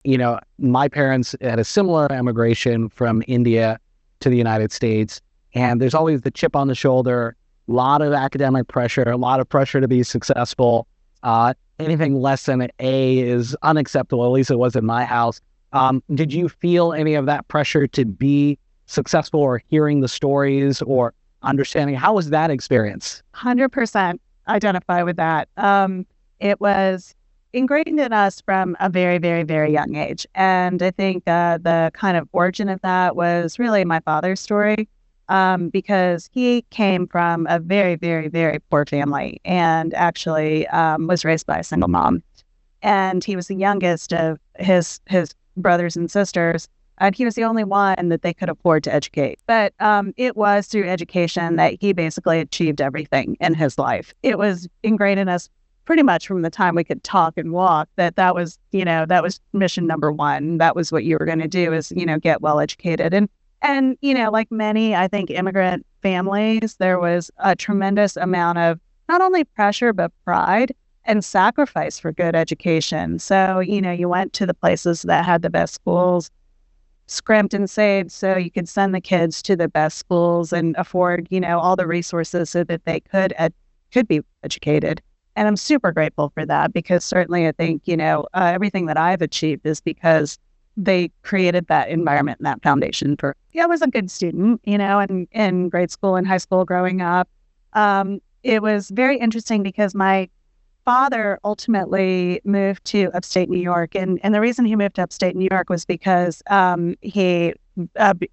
My parents had a similar emigration from India to the United States, and there's always the chip on the shoulder, a lot of academic pressure, a lot of pressure to be successful. Anything less than an A is unacceptable, at least it was in my house. Did you feel any of that pressure to be successful, or hearing the stories or understanding? How was that experience? 100% identify with that. It was ingrained in us from a very, very, very young age. And I think the kind of origin of that was really my father's story, because he came from a very, very, very poor family and actually was raised by a single mom. And he was the youngest of his brothers and sisters. And he was the only one that they could afford to educate. But it was through education that he basically achieved everything in his life. It was ingrained in us pretty much from the time we could talk and walk, that was mission number one. That was what you were going to do, is, get well educated. And like many, I think, immigrant families, there was a tremendous amount of not only pressure, but pride and sacrifice for good education. So, you went to the places that had the best schools, scrimped and saved so you could send the kids to the best schools and afford, all the resources so that they could be educated. And I'm super grateful for that, because certainly I think, everything that I've achieved is because they created that environment and that foundation for, I was a good student, in grade school and high school growing up. It was very interesting because my father ultimately moved to upstate New York. And the reason he moved to upstate New York was because he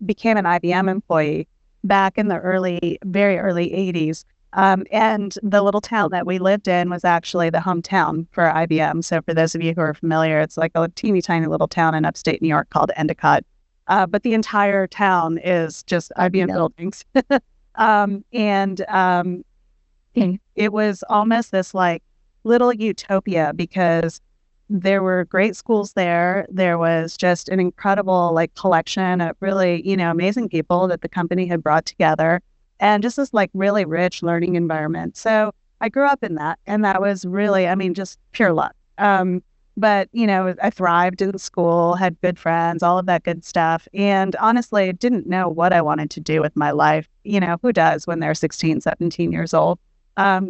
became an IBM employee back in the very early 80s. And the little town that we lived in was actually the hometown for IBM. So for those of you who are familiar, it's like a teeny tiny little town in upstate New York called Endicott. But the entire town is just IBM buildings. It was almost this like little utopia, because there were great schools there. There was just an incredible like collection of really, amazing people that the company had brought together, and just this like really rich learning environment. So I grew up in that, and that was really, just pure luck. But, I thrived in school, had good friends, all of that good stuff. And honestly, didn't know what I wanted to do with my life. Who does when they're 16, 17 years old?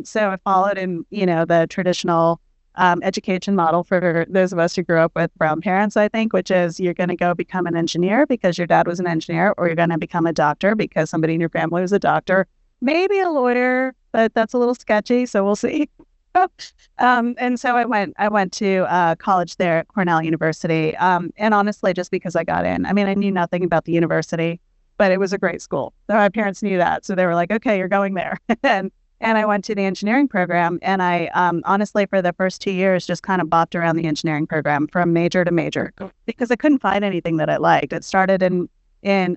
So I followed in, the traditional education model for those of us who grew up with brown parents, I think, which is you're going to go become an engineer because your dad was an engineer, or you're going to become a doctor because somebody in your family was a doctor, maybe a lawyer, but that's a little sketchy. So we'll see. And so I went to college there at Cornell University. And honestly, just because I got in, I knew nothing about the university, but it was a great school. So my parents knew that. So they were like, okay, you're going there. And I went to the engineering program, and I honestly, for the first 2 years, just kind of bopped around the engineering program from major to major, because I couldn't find anything that I liked. It started in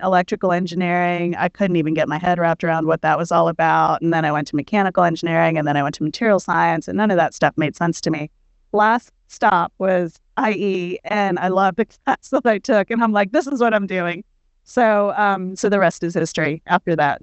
electrical engineering. I couldn't even get my head wrapped around what that was all about. And then I went to mechanical engineering, and then I went to material science, and none of that stuff made sense to me. Last stop was IE, and I loved the class that I took, and I'm like, this is what I'm doing. So the rest is history after that.